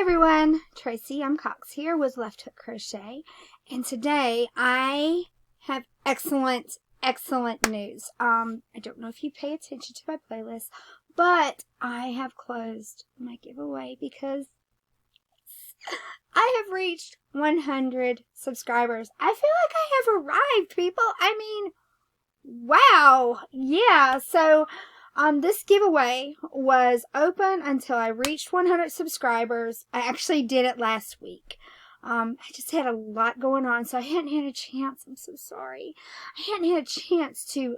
Hi everyone, Tracy M. Cox here with Left Hook Crochet, and today I have excellent news. I don't know if you pay attention to my playlist, but I have closed my giveaway because I have reached 100 subscribers. I feel like I have arrived, people. I mean, wow. Yeah, so this giveaway was open until I reached 100 subscribers. I actually did it last week. I just had a lot going on, so I hadn't had a chance. I'm so sorry. I hadn't had a chance to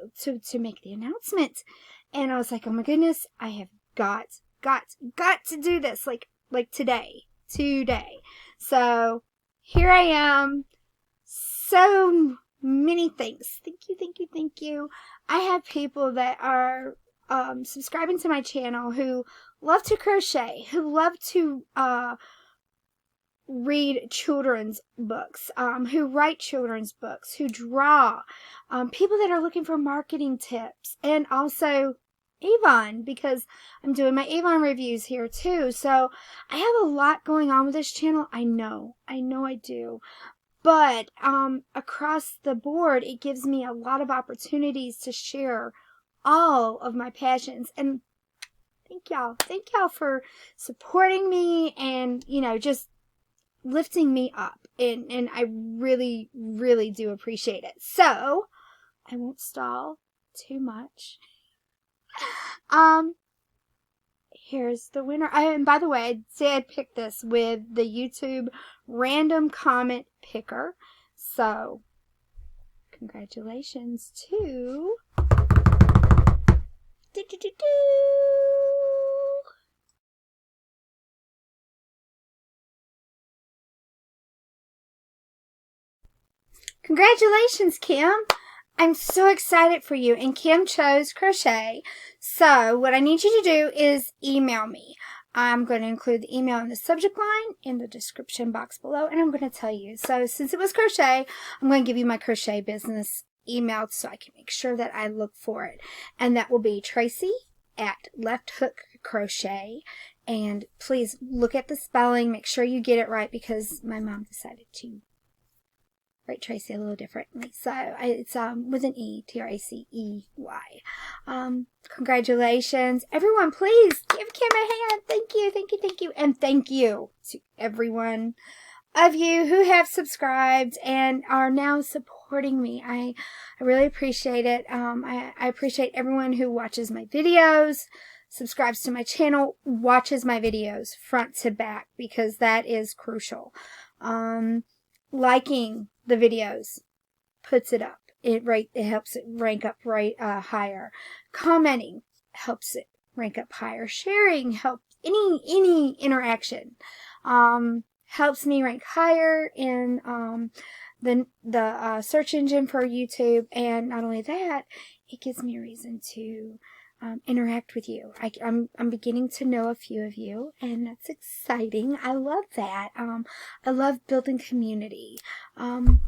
make the announcement. And I was like, oh my goodness, I have got to do this like today. So here I am. So many thanks. Thank you. I have people that are subscribing to my channel who love to crochet, who love to read children's books, who write children's books, who draw, people that are looking for marketing tips, and also Avon, because I'm doing my Avon reviews here too. So I have a lot going on with this channel. I know I do. But across the board, it gives me a lot of opportunities to share all of my passions. And thank y'all for supporting me and, you know, just lifting me up. And I really do appreciate it. So I won't stall too much. Here's the winner. And by the way, I did pick this with the YouTube random comment picker. So, congratulations to Congratulations, Kim. I'm so excited for you. And Kim chose crochet. So what I need you to do is email me. I'm going to include the email in the subject line in the description box below. And I'm going to tell you. So since it was crochet, I'm going to give you my crochet business email so I can make sure that I look for it. And that will be Tracy at Left Hook Crochet. And please look at the spelling. Make sure you get it right because my mom decided to write Tracy a little differently. So it's with an E, Tracey. Congratulations. Everyone, please give Kim a hand. Thank you. And thank you to everyone of you who have subscribed and are now supporting me. I really appreciate it. I appreciate everyone who watches my videos, subscribes to my channel, watches my videos front to back, because that is crucial. Liking the videos puts it up. It helps it rank up higher. Commenting helps it rank up higher. Sharing helps any interaction helps me rank higher in the search engine for YouTube. And not only that, it gives me a reason to interact with you. I'm beginning to know a few of you, and that's exciting. I love that. I love building community. And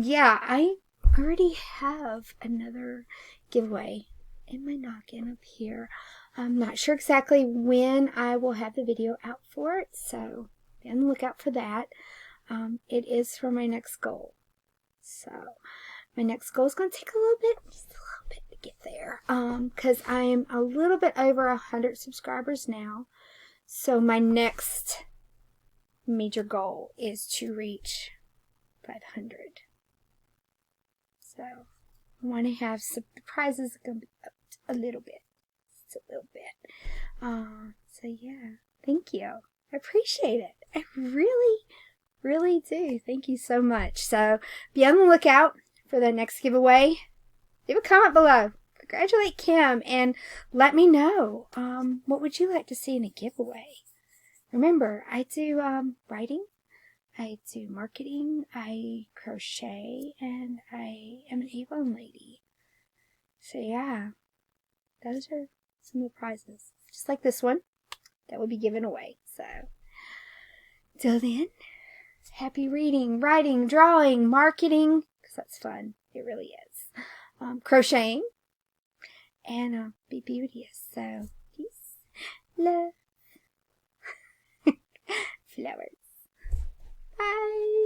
yeah, I already have another giveaway in my noggin up here. I'm not sure exactly when I will have the video out for it, so be on the lookout for that. It is for my next goal. So my next goal is going to take a little bit, just a little bit to get there. Because I'm a little bit over 100 subscribers now. So my next major goal is to reach 500. So I want to have some, the prizes are going to be up a little bit. Just a little bit. So yeah, thank you. I appreciate it. I really do. Thank you so much. So be on the lookout for the next giveaway. Leave a comment below. Congratulate Kim and let me know what would you like to see in a giveaway. Remember, I do writing, I do marketing, I crochet, and I am an Avon lady. So yeah, those are some of the prizes. Just like this one that will be given away. So till then, happy reading, writing, drawing, marketing, because that's fun. It really is. Crocheting, and be beauteous. So peace, love. flowers. Bye.